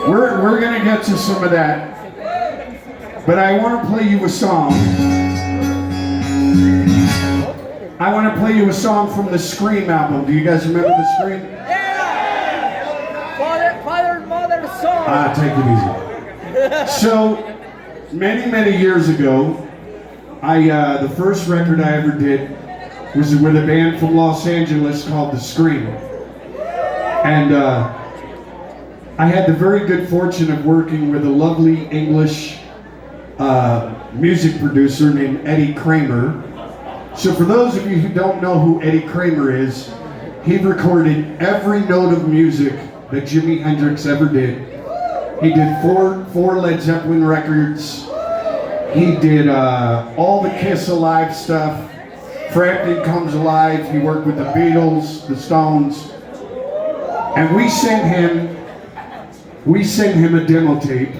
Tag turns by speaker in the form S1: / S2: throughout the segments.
S1: We're gonna get to some of that. But I want to play you a song. I want to play you a song from the Scream album. Do you guys remember the Scream?
S2: Yeah! Father and Mother song.
S1: Take it easy. So, many years ago, the first record I ever did was with a band from Los Angeles called The Scream. And I had the very good fortune of working with a lovely English music producer named Eddie Kramer. So for those of you who don't know who Eddie Kramer is, he recorded every note of music that Jimi Hendrix ever did. He did four Led Zeppelin records. He did all the Kiss Alive stuff. Frampton Comes Alive. He worked with the Beatles, the Stones. And we sent him a demo tape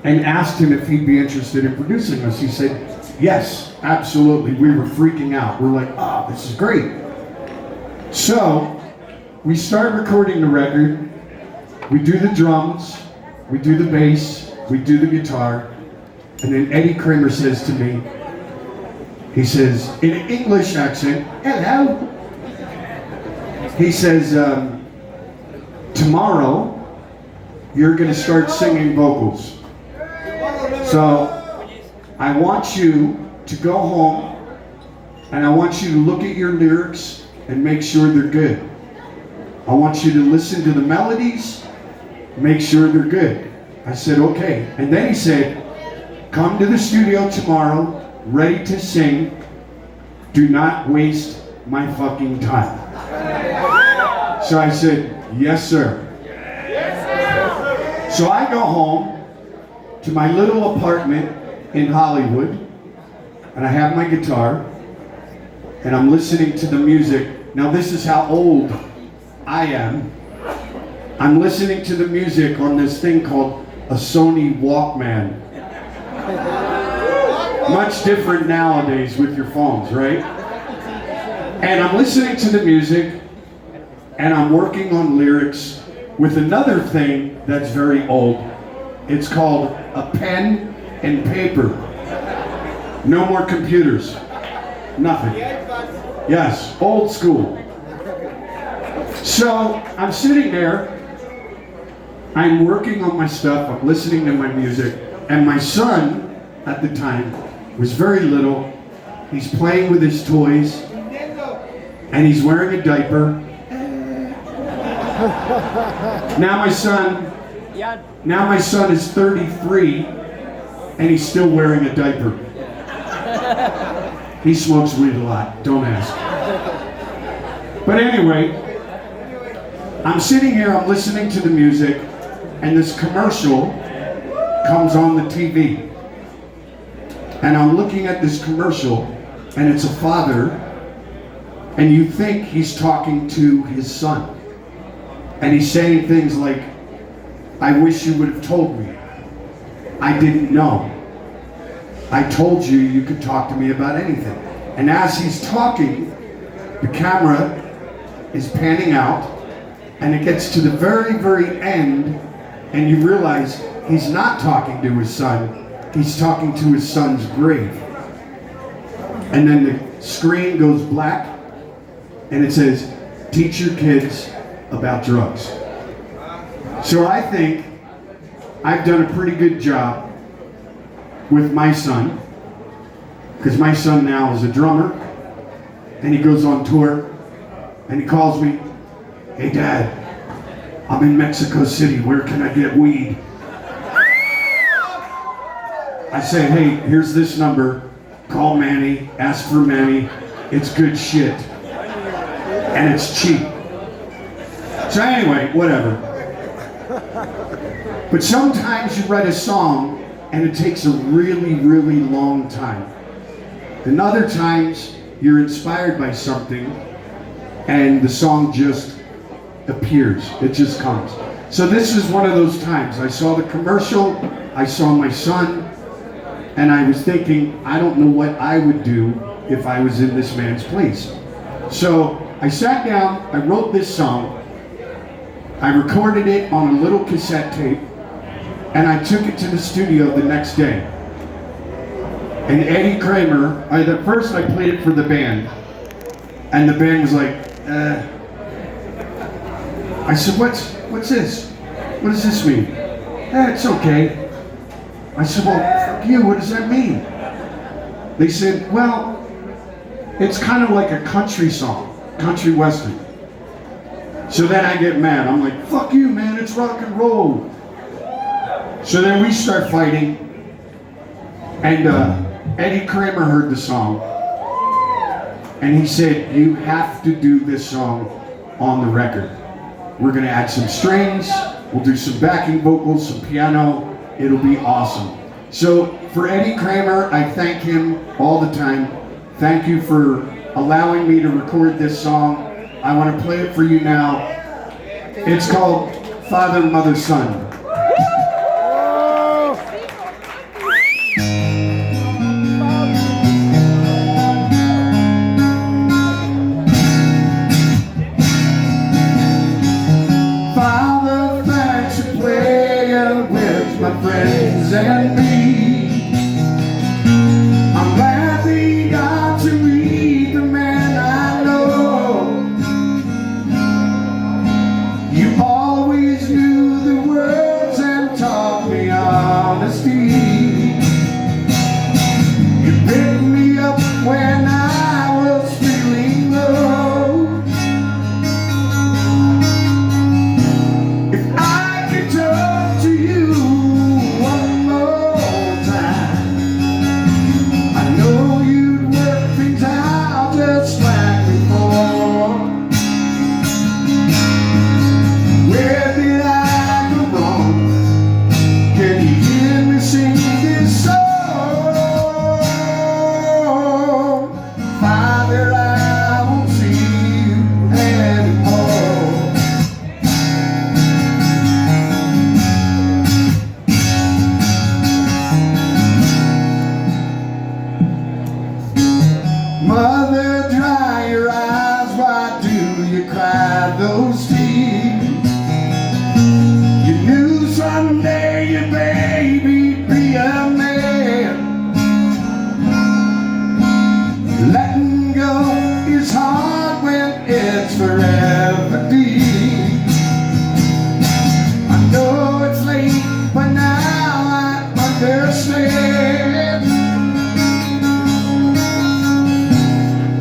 S1: and asked him if he'd be interested in producing us. He said, yes, absolutely. We were freaking out. We're like, oh, this is great. So we start recording the record. We do the drums, we do the bass, we do the guitar, and then Eddie Kramer says to me, he says, in an English accent, hello. He says, tomorrow, you're gonna start singing vocals. So, I want you to go home, and I want you to look at your lyrics and make sure they're good. I want you to listen to the melodies, make sure they're good. I said, okay. And then he said, come to the studio tomorrow, ready to sing. Do not waste my fucking time. So I said, yes, sir. So I go home to my little apartment in Hollywood, and I have my guitar, and I'm listening to the music. Now this is how old I am. I'm listening to the music on this thing called a Sony Walkman. Much different nowadays with your phones, right? And I'm listening to the music, and I'm working on lyrics with another thing that's very old. It's called a pen and paper. No more computers. Nothing. Yes, old school. So I'm sitting there, I'm working on my stuff, I'm listening to my music, and my son at the time was very little. He's playing with his toys, and he's wearing a diaper. Now my son is 33, and he's still wearing a diaper. He smokes weed a lot, don't ask. But anyway, I'm sitting here, I'm listening to the music, and this commercial comes on the TV. And I'm looking at this commercial, and it's a father, and you think he's talking to his son. And he's saying things like, I wish you would have told me. I didn't know. I told you you could talk to me about anything. And as he's talking, the camera is panning out, and it gets to the very end, and you realize he's not talking to his son, he's talking to his son's grave. And then the screen goes black, and it says, teach your kids about drugs. So I think I've done a pretty good job with my son, because my son now is a drummer, and he goes on tour, and he calls me, hey Dad, I'm in Mexico City, where can I get weed? I say, hey, here's this number, call Manny, ask for Manny, it's good shit, and it's cheap. So anyway, whatever. But sometimes you write a song and it takes a really long time. And other times you're inspired by something and the song just appears, it just comes. So this is one of those times. I saw the commercial, I saw my son, and I was thinking, I don't know what I would do if I was in this man's place. So I sat down, I wrote this song. I recorded it on a little cassette tape, and I took it to the studio the next day. And Eddie Kramer, at first I played it for the band, and the band was like, I said, what's this? What does this mean? It's okay. I said, well, fuck you, what does that mean? They said, well, it's kind of like a country song, country western. So then I get mad. I'm like, fuck you, man, it's rock and roll. So then we start fighting, and Eddie Kramer heard the song, and he said, you have to do this song on the record. We're gonna add some strings, we'll do some backing vocals, some piano, it'll be awesome. So for Eddie Kramer, I thank him all the time. Thank you for allowing me to record this song. I want to play it for you now. It's called Father, Mother, Son. Father, thanks for playing with my friends and me. I'm glad they got to meet the man I know. You always knew the words and taught me honesty. You picked me up when I was feeling low. If I could talk to you one more time, I know you'd work things out just like before. Where did I go wrong? Can you hear me sing this song? Father, I won't see you anymore. Mother, dry your eyes, why do you cry those tears? You knew someday your baby'd be a man. Letting go is hard when it's forever deep. I know it's late, but now I understand.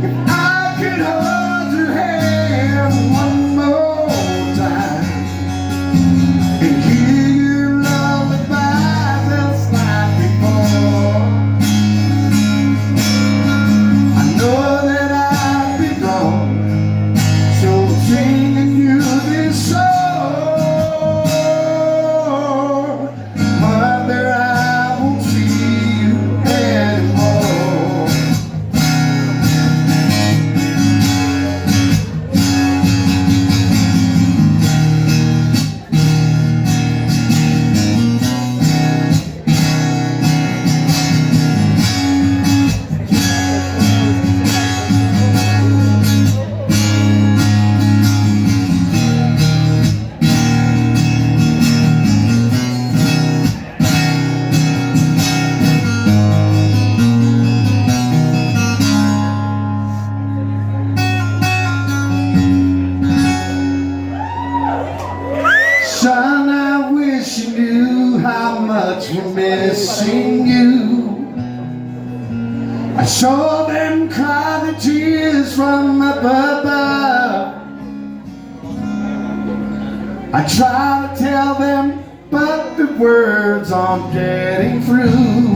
S1: If I could hold your hand one more time and hear your lullaby just like before, I know that I'd be gone. So I'm singing you this song. Mother, I won't see you anymore. Son, I wish you knew how much we're missing you. I saw them cry the tears from up above. I try to tell them, but the words aren't getting through.